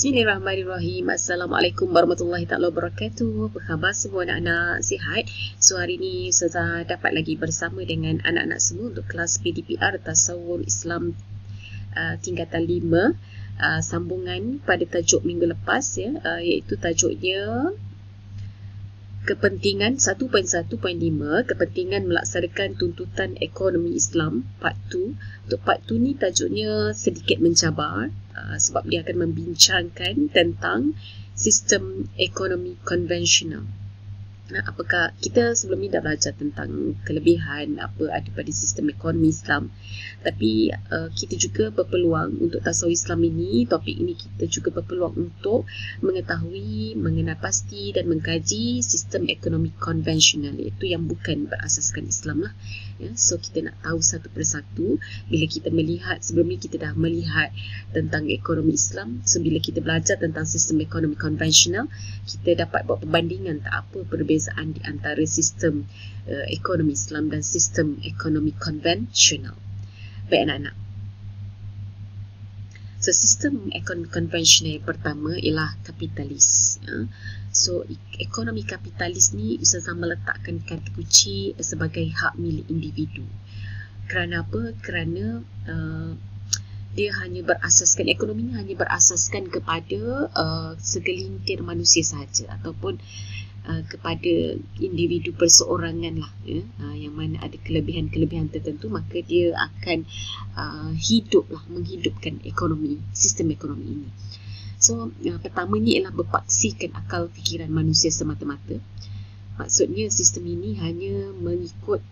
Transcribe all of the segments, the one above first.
Bismillahirrahmanirrahim. Assalamualaikum warahmatullahi taala wabarakatuh. Apa khabar semua anak-anak, sihat? So hari ni Ustazah dapat lagi bersama dengan anak-anak semua untuk kelas PDPR Tasawur Islam tingkatan 5, sambungan pada tajuk minggu lepas ya, iaitu tajuknya kepentingan 1.1.5, kepentingan melaksanakan tuntutan ekonomi Islam part 2. Untuk part 2 ni tajuknya sedikit mencabar sebab dia akan membincangkan tentang sistem ekonomi konvensional. Apakah kita sebelum ni dah belajar tentang kelebihan apa ada pada sistem ekonomi Islam, tapi kita juga berpeluang untuk tasawuf Islam ini, topik ini kita juga berpeluang untuk mengetahui, mengenal pasti dan mengkaji sistem ekonomi konvensional, iaitu yang bukan berasaskan Islam lah ya. So kita nak tahu satu persatu. Bila kita melihat, sebelum ni kita dah melihat tentang ekonomi Islam, so bila kita belajar tentang sistem ekonomi konvensional, kita dapat buat perbandingan tak apa perbezaan di antara sistem ekonomi Islam dan sistem ekonomi konvensional. Baik anak-anak. So sistem ekonomi konvensional yang pertama ialah kapitalis ya. So ekonomi kapitalis ni Ustazah meletakkan kata kunci sebagai hak milik individu. Kerana apa? Kerana dia hanya berasaskan, ekonominya hanya berasaskan kepada segelintir manusia sahaja, ataupun kepada individu perseorangan lah ya, yang mana ada kelebihan-kelebihan tertentu, maka dia akan menghidupkan ekonomi, sistem ekonomi ini. So pertamanya ialah berpaksikan akal fikiran manusia semata-mata. Maksudnya sistem ini hanya mengikut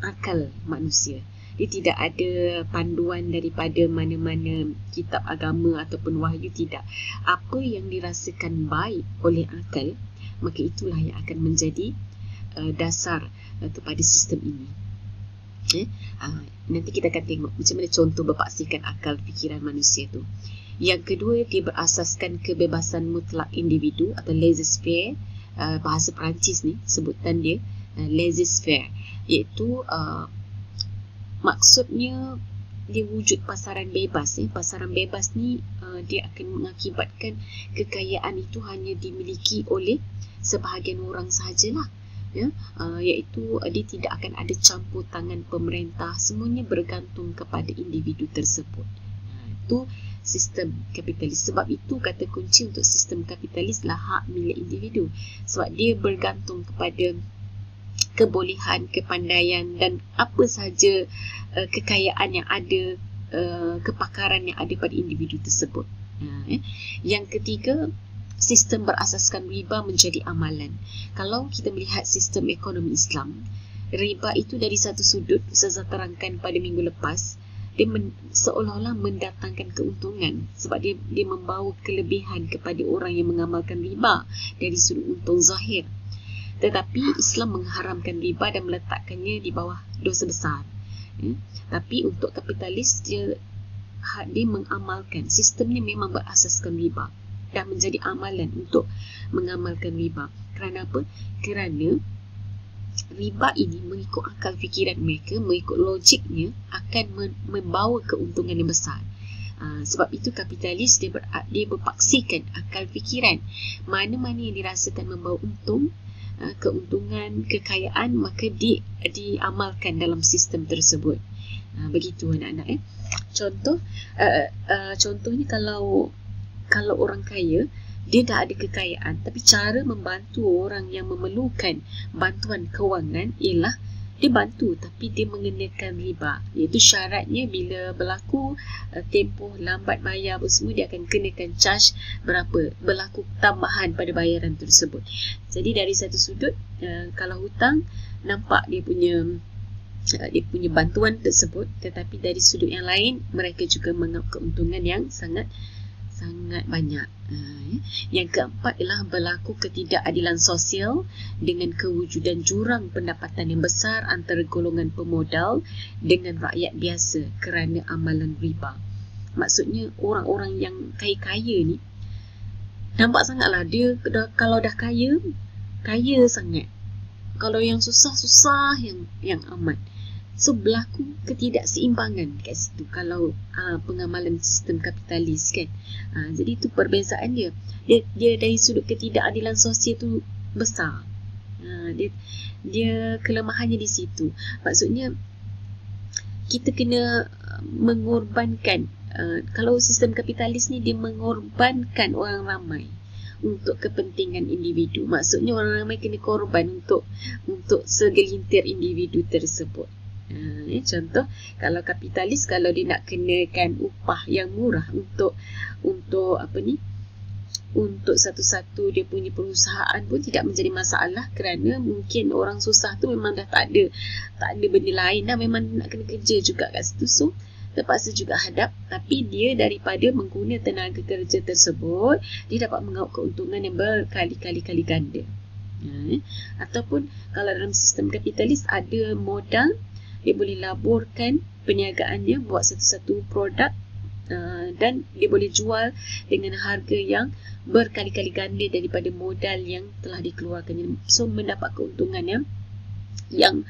akal manusia. Dia tidak ada panduan daripada mana-mana kitab agama ataupun wahyu, tidak. Apa yang dirasakan baik oleh akal, maka itulah yang akan menjadi dasar kepada sistem ini. Nanti kita akan tengok macam mana contoh berpaksikan akal fikiran manusia tu. Yang kedua, dia berasaskan kebebasan mutlak individu atau laissez-faire. Bahasa Perancis ni sebutan dia laissez-faire, iaitu maksudnya dia wujud pasaran bebas. Pasaran bebas ni dia akan mengakibatkan kekayaan itu hanya dimiliki oleh sebahagian orang sahajalah ya, iaitu dia tidak akan ada campur tangan pemerintah, semuanya bergantung kepada individu tersebut. Itu sistem kapitalis. Sebab itu kata kunci untuk sistem kapitalis lah hak milik individu, sebab dia bergantung kepada kebolehan, kepandaian dan apa sahaja kekayaan yang ada, kepakaran yang ada pada individu tersebut. Yang ketiga, sistem berasaskan riba menjadi amalan. Kalau kita melihat sistem ekonomi Islam, riba itu dari satu sudut, Ustazah terangkan pada minggu lepas, dia seolah-olah mendatangkan keuntungan sebab dia membawa kelebihan kepada orang yang mengamalkan riba dari sudut untung zahir. Tetapi Islam mengharamkan riba dan meletakkannya di bawah dosa besar. Tapi untuk kapitalis, dia mengamalkan, sistemnya memang berasaskan riba dan menjadi amalan untuk mengamalkan riba. Kerana apa? Kerana riba ini mengikut akal fikiran mereka, mengikut logiknya akan membawa keuntungan yang besar. Sebab itu kapitalis dia berpaksikan akal fikiran. Mana-mana yang dirasakan membawa untung, keuntungan, kekayaan, maka diamalkan dalam sistem tersebut. Begitu anak-anak. Contohnya kalau orang kaya, dia dah ada kekayaan, tapi cara membantu orang yang memerlukan bantuan kewangan ialah dia bantu tapi dia mengenakan riba, iaitu syaratnya bila berlaku tempoh lambat bayar apa semua, dia akan kenakan charge berapa, berlaku tambahan pada bayaran tersebut. Jadi dari satu sudut, kalau hutang nampak dia punya bantuan tersebut, tetapi dari sudut yang lain mereka juga mengambil keuntungan yang sangat banyak. Yang keempat ialah berlaku ketidakadilan sosial dengan kewujudan jurang pendapatan yang besar antara golongan pemodal dengan rakyat biasa kerana amalan riba. Maksudnya orang-orang yang kaya-kaya ni nampak sangatlah dia kalau dah kaya sangat. Kalau yang susah-susah yang amat. So berlaku ketidakseimbangan kat situ kalau pengamalan sistem kapitalis kan. Jadi itu perbezaan dia. Dia dari sudut ketidakadilan sosial tu besar. Dia kelemahannya di situ. Maksudnya kita kena mengorbankan, kalau sistem kapitalis ni dia mengorbankan orang ramai untuk kepentingan individu. Maksudnya orang ramai kena korban untuk segelintir individu tersebut. Contoh, kalau kapitalis, kalau dia nak kenakan upah yang murah untuk untuk satu-satu dia punya perusahaan pun tidak menjadi masalah, kerana mungkin orang susah tu memang dah tak ada benda lain dah, memang nak kena kerja juga kat situ, so terpaksa juga hadap. Tapi dia daripada menggunakan tenaga kerja tersebut, dia dapat mengauk keuntungan yang berkali-kali ganda. Ataupun kalau dalam sistem kapitalis ada modal, dia boleh laburkan perniagaannya buat satu-satu produk, dan dia boleh jual dengan harga yang berkali-kali ganda daripada modal yang telah dikeluarkannya. So mendapat keuntungan yang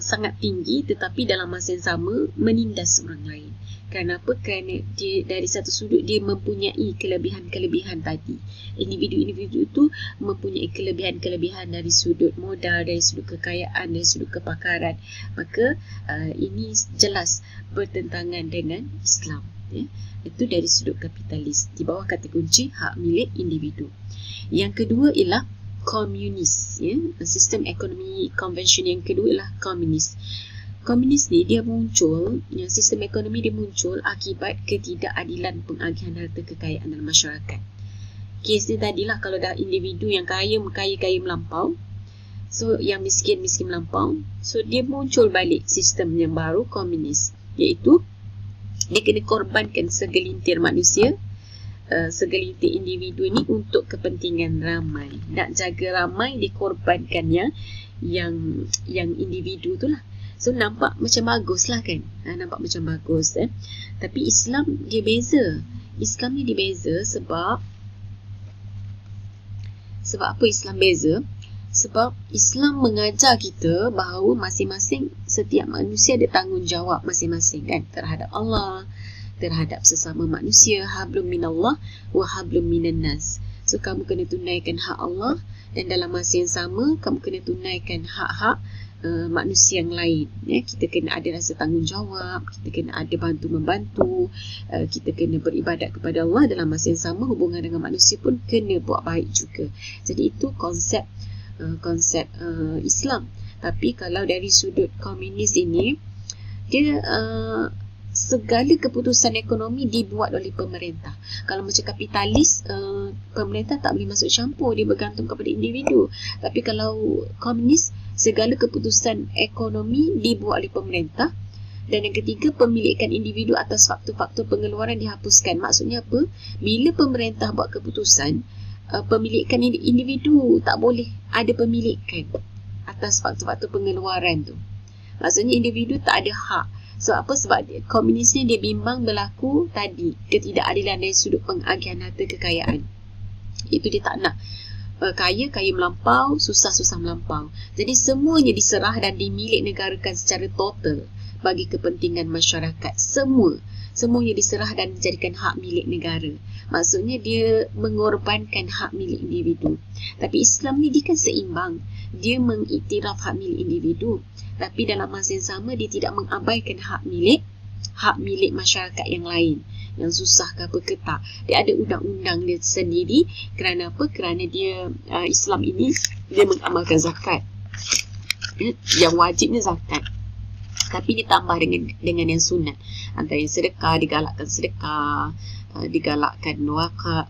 sangat tinggi, tetapi dalam masa yang sama menindas orang lain. Kenapa? Kerana dia dari satu sudut dia mempunyai kelebihan-kelebihan tadi. Individu-individu itu mempunyai kelebihan-kelebihan dari sudut modal, dari sudut kekayaan, dari sudut kepakaran. Maka ini jelas bertentangan dengan Islam. Itu dari sudut kapitalis, di bawah kata kunci hak milik individu. Yang kedua ialah komunis. Sistem ekonomi konvensi yang kedua ialah komunis. Komunis ni dia muncul, sistem ekonomi dia muncul akibat ketidakadilan pengagihan harta kekayaan dalam masyarakat. Kes ni tadilah, kalau dah individu yang kaya melampau, so yang miskin melampau, so dia muncul balik sistem yang baru komunis, iaitu dia kena korbankan segelintir manusia, segelintir individu ini untuk kepentingan ramai. Nak jaga ramai, dikorbankan yang individu tu lah. So nampak macam bagus lah kan, nampak macam bagus. Tapi Islam dia beza. Islam ni dia beza sebab apa Islam beza? Sebab Islam mengajar kita bahawa masing-masing, setiap manusia ada tanggungjawab masing-masing kan, terhadap Allah, terhadap sesama manusia. Hablum minallah wa hablum minan nas. So kamu kena tunaikan hak Allah, dan dalam masa yang sama kamu kena tunaikan hak-hak manusia yang lain. Kita kena ada rasa tanggungjawab, kita kena ada bantu-membantu, kita kena beribadat kepada Allah, dalam masa yang sama hubungan dengan manusia pun kena buat baik juga. Jadi itu konsep Islam. Tapi kalau dari sudut komunis ini, dia segala keputusan ekonomi dibuat oleh pemerintah. Kalau macam kapitalis, pemerintah tak boleh masuk campur, dia bergantung kepada individu. Tapi kalau komunis, segala keputusan ekonomi dibuat oleh pemerintah. Dan yang ketiga, pemilikan individu atas faktor-faktor pengeluaran dihapuskan. Maksudnya apa? Bila pemerintah buat keputusan, pemilikan individu tak boleh ada pemilikan atas faktor-faktor pengeluaran tu. Maksudnya individu tak ada hak. So apa? Sebab komunis ni dia bimbang berlaku tadi ketidakadilan dari sudut pengagihan harta kekayaan. Itu dia tak nak. Kaya melampau, susah melampau. Jadi semuanya diserah dan dimilik negarakan secara total bagi kepentingan masyarakat. Semuanya diserah dan dijadikan hak milik negara. Maksudnya dia mengorbankan hak milik individu. Tapi Islam ni dia kan seimbang. Dia mengiktiraf hak milik individu, tapi dalam masa yang sama dia tidak mengabaikan hak milik masyarakat yang lain, yang susah ke apa ke tak. Dia ada undang-undang dia sendiri. Kerana apa? Kerana dia Islam ini dia mengamalkan zakat. Yang wajibnya zakat, tapi ditambah dengan yang sunat. Antara yang sedekah, digalakkan sedekah, digalakkan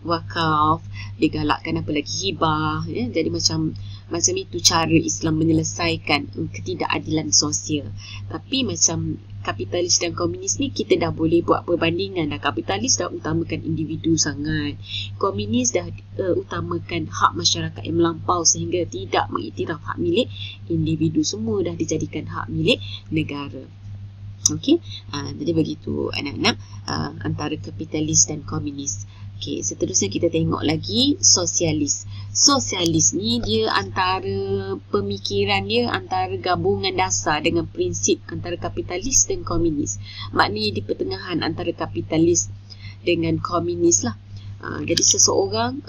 wakaf, digalakkan apa lagi, hibah. Jadi macam itu cara Islam menyelesaikan ketidakadilan sosial. Tapi macam kapitalis dan komunis ni, kita dah boleh buat perbandingan dah. Kapitalis dah utamakan individu sangat, komunis dah utamakan hak masyarakat yang melampau sehingga tidak mengiktiraf hak milik individu. Semua dah dijadikan hak milik negara. Okey, jadi begitu anak-anak, antara kapitalis dan komunis. Okey, seterusnya kita tengok lagi sosialis. Sosialis ni dia antara pemikiran dia antara gabungan dasar dengan prinsip antara kapitalis dan komunis. Maknanya di pertengahan antara kapitalis dengan komunis lah. Jadi seseorang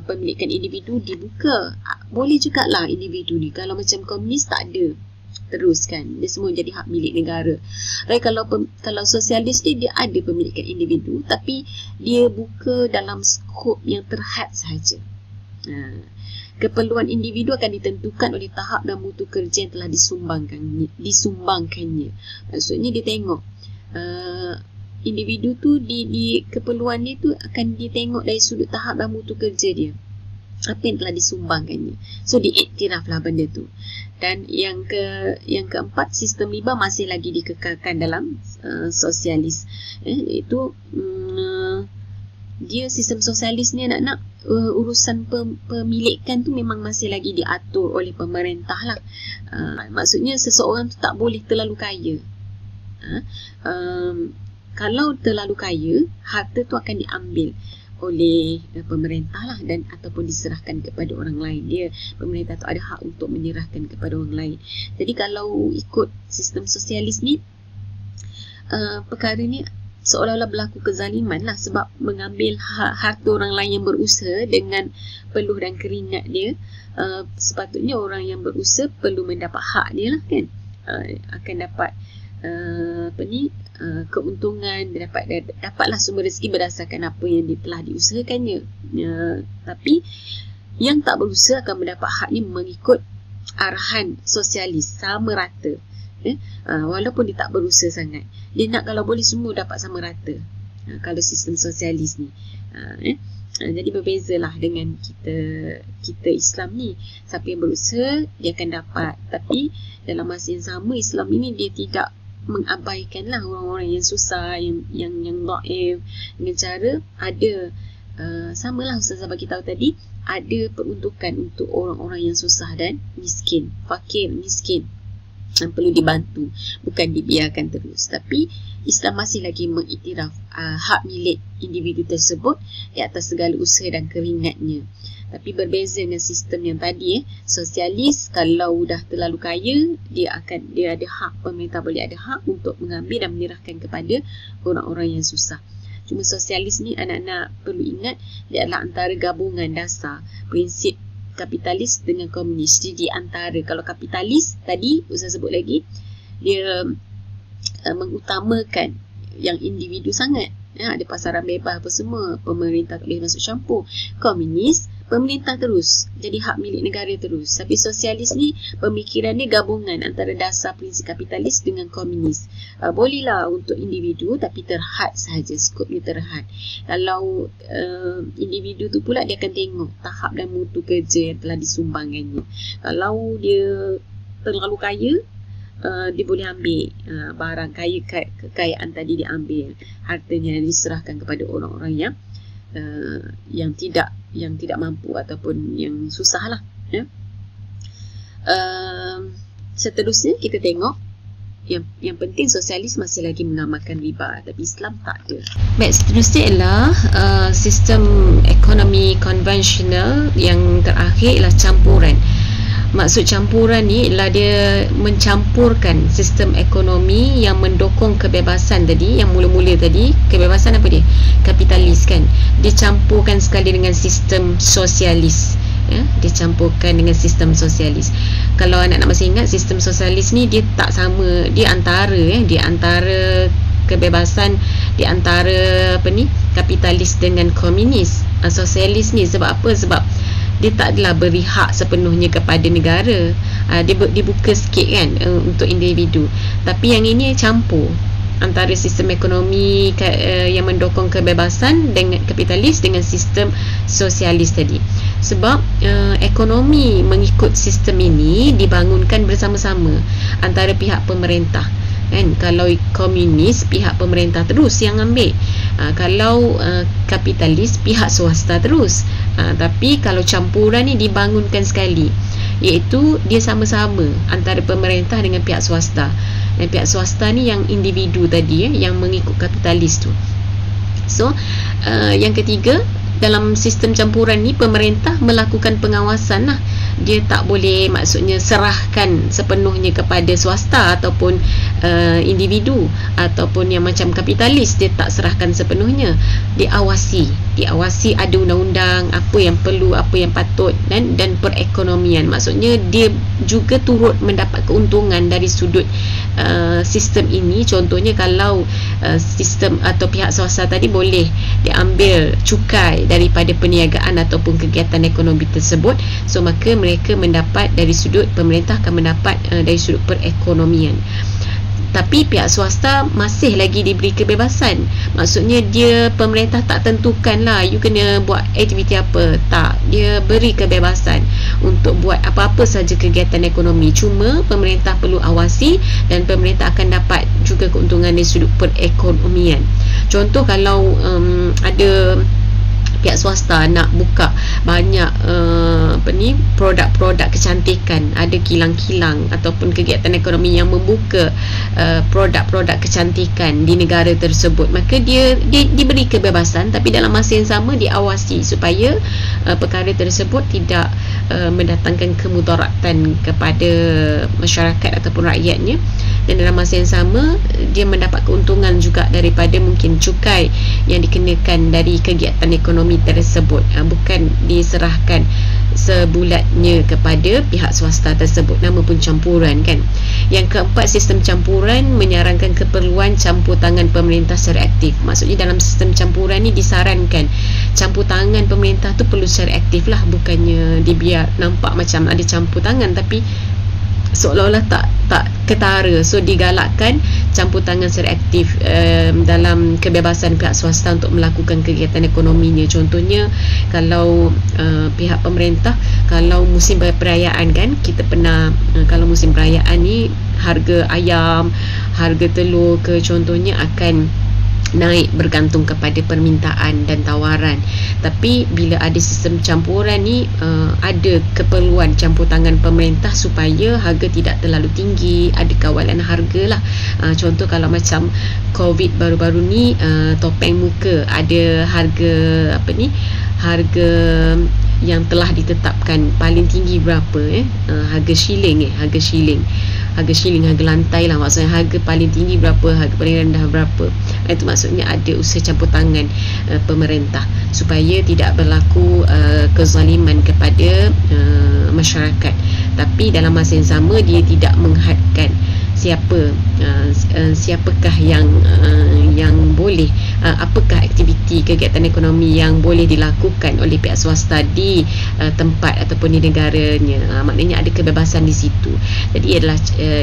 pemilikan individu dibuka. Boleh jugalah individu ni. Kalau macam komunis tak ada. Teruskan, dia semua jadi hak milik negara. Kalau sosialis ni dia ada pemilikan individu tapi dia buka dalam skop yang terhad sahaja. Keperluan individu akan ditentukan oleh tahap dan mutu kerja yang telah disumbangkannya. Maksudnya dia tengok individu tu di keperluan dia tu akan ditengok dari sudut tahap dan mutu kerja dia, apa yang telah disumbangkannya. So diiktiraflah benda tu. Dan yang keempat, sistem riba masih lagi dikekalkan dalam sosialis. Itu dia sistem sosialis ni anak-anak, urusan pemilikan tu memang masih lagi diatur oleh pemerintah lah. Maksudnya seseorang tu tak boleh terlalu kaya. Kalau terlalu kaya, harta tu akan diambil oleh pemerintah lah dan ataupun diserahkan kepada orang lain. Pemerintah tu ada hak untuk menyerahkan kepada orang lain. Jadi kalau ikut sistem sosialis ni, perkara ni seolah-olah berlaku kezaliman lah, sebab mengambil harta orang lain yang berusaha dengan peluh dan keringat dia. Sepatutnya orang yang berusaha perlu mendapat hak dia lah kan. Akan dapat keuntungan, dapatlah sumber rezeki berdasarkan apa yang telah diusahakannya. Tapi yang tak berusaha akan mendapat haknya mengikut arahan sosialis, sama rata. Walaupun dia tak berusaha sangat, dia nak kalau boleh semua dapat sama rata. Kalau sistem sosialis ni, jadi berbezalah dengan kita Islam ni. Siapa yang berusaha dia akan dapat. Tapi dalam masa yang sama, Islam ini dia tidak mengabaikanlah orang-orang yang susah, yang dhaif, dengan cara ada samalah Ustazah bagi tahu tadi, ada peruntukan untuk orang-orang yang susah dan miskin, fakir, miskin, yang perlu dibantu, bukan dibiarkan terus. Tapi Islam masih lagi mengiktiraf hak milik individu tersebut di atas segala usaha dan keringatnya. Tapi berbeza dengan sistem yang tadi, sosialis, kalau dah terlalu kaya, dia ada hak, pemerintah boleh ada hak untuk mengambil dan menyerahkan kepada orang-orang yang susah. Cuma sosialis ni anak-anak perlu ingat, dia adalah antara gabungan dasar prinsip kapitalis dengan komunis. Jadi antara, kalau kapitalis tadi Ustaz sebut lagi, dia mengutamakan yang individu sangat. Ada pasaran bebas apa semua, pemerintah tak boleh masuk campur. Komunis, pemerintah terus jadi hak milik negara terus. Tapi sosialis ni pemikiran dia gabungan antara dasar prinsip kapitalis dengan komunis. Bolehlah untuk individu tapi terhad sahaja, skop dia terhad. Kalau individu tu pula dia akan tengok tahap dan mutu kerja yang telah disumbangkannya. Kalau dia terlalu kaya, dia boleh ambil barang kekayaan tadi, diambil hartanya, diserahkan kepada orang-orang yang tidak mampu ataupun yang susah lah. Seterusnya kita tengok yang penting, sosialis masih lagi mengamalkan riba, tapi Islam tak ada. Baik, seterusnya ialah sistem ekonomi konvensional. Yang terakhir ialah campuran. Maksud campuran ni ialah dia mencampurkan sistem ekonomi yang mendukung kebebasan tadi, yang mula-mula tadi, kebebasan apa dia? Kapitalis kan. Dia campurkan sekali dengan sistem sosialis. Dia campurkan dengan sistem sosialis. Kalau anak-anak masih ingat, sistem sosialis ni dia tak sama, dia antara kebebasan, di antara kapitalis dengan komunis. Sosialis ni sebab apa? Sebab dia tak adalah beri hak sepenuhnya kepada negara. Dia buka sikit kan untuk individu. Tapi yang ini campur antara sistem ekonomi yang mendukung kebebasan dengan kapitalis dengan sistem sosialis tadi. Sebab ekonomi mengikut sistem ini dibangunkan bersama-sama antara pihak pemerintah. Kan? Kalau komunis, pihak pemerintah terus yang ambil. Kalau kapitalis, pihak swasta terus. Tapi kalau campuran ni dibangunkan sekali, iaitu dia sama-sama antara pemerintah dengan pihak swasta. Dan pihak swasta ni yang individu tadi, yang mengikut kapitalis tu. So yang ketiga, dalam sistem campuran ni pemerintah melakukan pengawasan lah. Dia tak boleh maksudnya serahkan sepenuhnya kepada swasta ataupun individu ataupun yang macam kapitalis. Dia tak serahkan sepenuhnya, diawasi, ada undang-undang apa yang perlu, apa yang patut, dan perekonomian. Maksudnya dia juga turut mendapat keuntungan dari sudut sistem ini. Contohnya kalau sistem atau pihak swasta tadi boleh diambil cukai daripada perniagaan ataupun kegiatan ekonomi tersebut, so maka mereka mendapat dari sudut, pemerintah akan mendapat dari sudut perekonomian. Tapi pihak swasta masih lagi diberi kebebasan. Maksudnya pemerintah tak tentukan lah you kena buat aktiviti apa. Tak, dia beri kebebasan untuk buat apa-apa saja kegiatan ekonomi. Cuma pemerintah perlu awasi dan pemerintah akan dapat juga keuntungan dari sudut perekonomian. Contoh kalau ada pihak swasta nak buka banyak produk-produk kecantikan, ada kilang-kilang ataupun kegiatan ekonomi yang membuka produk-produk kecantikan di negara tersebut, maka dia diberi kebebasan, tapi dalam masa yang sama diawasi supaya perkara tersebut tidak mendatangkan kemudaratan kepada masyarakat ataupun rakyatnya. Dan dalam masa yang sama dia mendapat keuntungan juga daripada mungkin cukai yang dikenakan dari kegiatan ekonomi tersebut, bukan diserahkan sebulatnya kepada pihak swasta tersebut. Nama pun campuran kan. Yang keempat, sistem campuran menyarankan keperluan campur tangan pemerintah secara aktif. Maksudnya dalam sistem campuran ni disarankan campur tangan pemerintah tu perlu secara aktif lah, bukannya dibiar nampak macam ada campur tangan tapi seolah-olah tak ketara. So digalakkan campur tangan secara aktif dalam kebebasan pihak swasta untuk melakukan kegiatan ekonominya. Contohnya kalau pihak pemerintah, kalau musim perayaan kan, kita pernah kalau musim perayaan ni harga ayam, harga telur ke contohnya akan naik bergantung kepada permintaan dan tawaran. Tapi bila ada sistem campuran ni, ada keperluan campur tangan pemerintah supaya harga tidak terlalu tinggi, ada kawalan harga lah. Contoh kalau macam COVID baru-baru ni, topeng muka ada harga harga yang telah ditetapkan paling tinggi berapa harga shilling harga lantai lah, maksudnya harga paling tinggi berapa, harga paling rendah berapa. Itu maksudnya ada usaha campur tangan pemerintah supaya tidak berlaku kezaliman kepada masyarakat. Tapi dalam masa yang sama dia tidak menghadkan siapakah yang boleh, apakah aktiviti kegiatan ekonomi yang boleh dilakukan oleh pihak swasta di tempat ataupun di negaranya. Maknanya ada kebebasan di situ. Jadi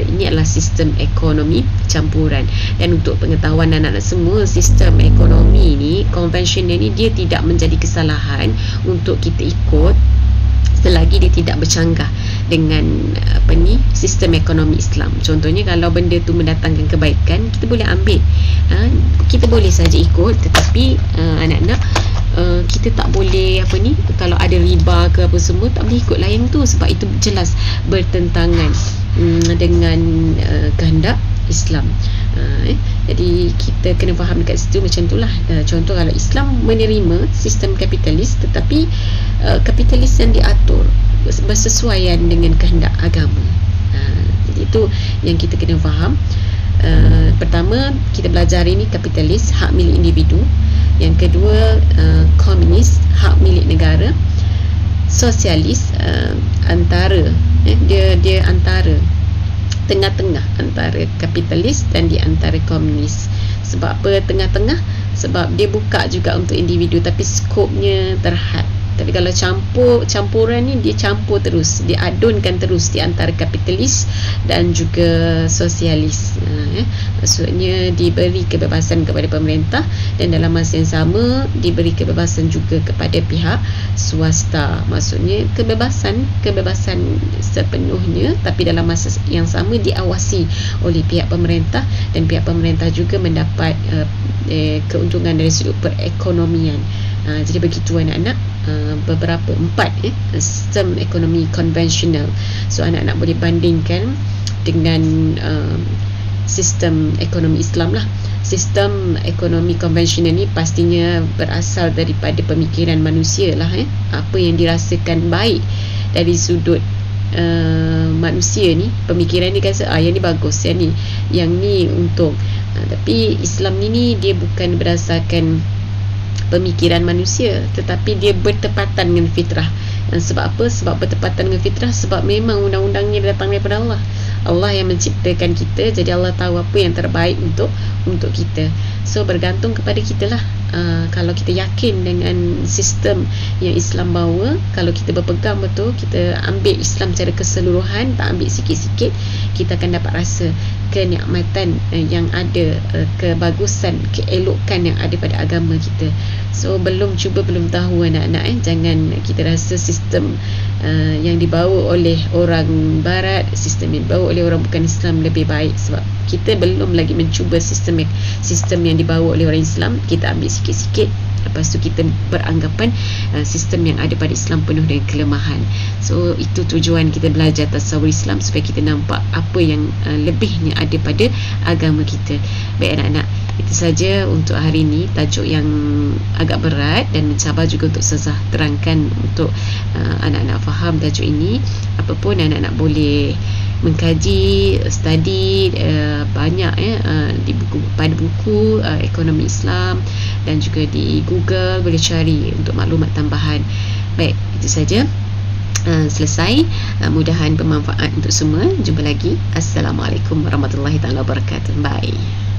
ini adalah sistem ekonomi campuran. Dan untuk pengetahuan anak-anak semua, sistem ekonomi ni konvensional ni dia tidak menjadi kesalahan untuk kita ikut selagi dia tidak bercanggah dengan sistem ekonomi Islam. Contohnya kalau benda tu mendatangkan kebaikan, kita boleh ambil, kita boleh saja ikut. Tetapi anak-anak, kita tak boleh kalau ada riba ke apa semua, tak boleh ikut layan tu, sebab itu jelas bertentangan dengan kehendak Islam. Jadi kita kena faham dekat situ macam itulah. Contoh kalau Islam menerima sistem kapitalis, tetapi kapitalis yang diatur bersesuaian dengan kehendak agama. Jadi itu yang kita kena faham. Pertama, kita belajar ini kapitalis, hak milik individu. Yang kedua, komunis, hak milik negara. Sosialis, antara dia antara tengah-tengah antara kapitalis dan di antara komunis. Sebab apa tengah-tengah? Sebab dia buka juga untuk individu tapi skopnya terhad. Tapi kalau campuran ni dia campur terus, dia adunkan terus di antara kapitalis dan juga sosialis. Maksudnya diberi kebebasan kepada pemerintah dan dalam masa yang sama diberi kebebasan juga kepada pihak swasta. Maksudnya kebebasan sepenuhnya, tapi dalam masa yang sama diawasi oleh pihak pemerintah, dan pihak pemerintah juga mendapat keuntungan dari sudut perekonomian. Jadi begitu anak-anak, beberapa 4 sistem ekonomi konvensional. So anak-anak boleh bandingkan dengan sistem ekonomi Islam lah. sistem ekonomi konvensional ni pastinya berasal daripada pemikiran manusia lah. Apa yang dirasakan baik dari sudut manusia ni, pemikiran ni kata yang ni bagus, yang ni untuk tapi Islam ni dia bukan berdasarkan pemikiran manusia, tetapi dia bertepatan dengan fitrah. Sebab apa? Sebab bertepatan dengan fitrah, sebab memang undang-undangnya datang daripada Allah. Allah yang menciptakan kita, jadi Allah tahu apa yang terbaik untuk kita. So bergantung kepada kita lah. Kalau kita yakin dengan sistem yang Islam bawa, kalau kita berpegang betul, kita ambil Islam secara keseluruhan, tak ambil sikit-sikit, kita akan dapat rasa kenikmatan yang ada, kebagusan, keelokan yang ada pada agama kita. So belum cuba, belum tahu anak-anak, jangan kita rasa sistem yang dibawa oleh orang barat, sistem yang dibawa oleh orang bukan Islam lebih baik, sebab kita belum lagi mencuba sistem yang dibawa oleh orang Islam. Kita ambil sikit-sikit, lepas tu kita beranggapan sistem yang ada pada Islam penuh dengan kelemahan. So itu tujuan kita belajar tasawuf Islam, supaya kita nampak apa yang lebihnya ada pada agama kita. Baik anak-anak, itu saja untuk hari ini, tajuk yang agak berat dan mencabar juga untuk Ustazah terangkan untuk anak-anak faham tajuk ini. Apapun anak-anak boleh mengkaji, study banyak di buku, pada buku ekonomi Islam, dan juga di Google boleh cari untuk maklumat tambahan. Baik, itu saja. Selesai. Mudahan bermanfaat untuk semua. Jumpa lagi. Assalamualaikum warahmatullahi taala wabarakatuh. Bye.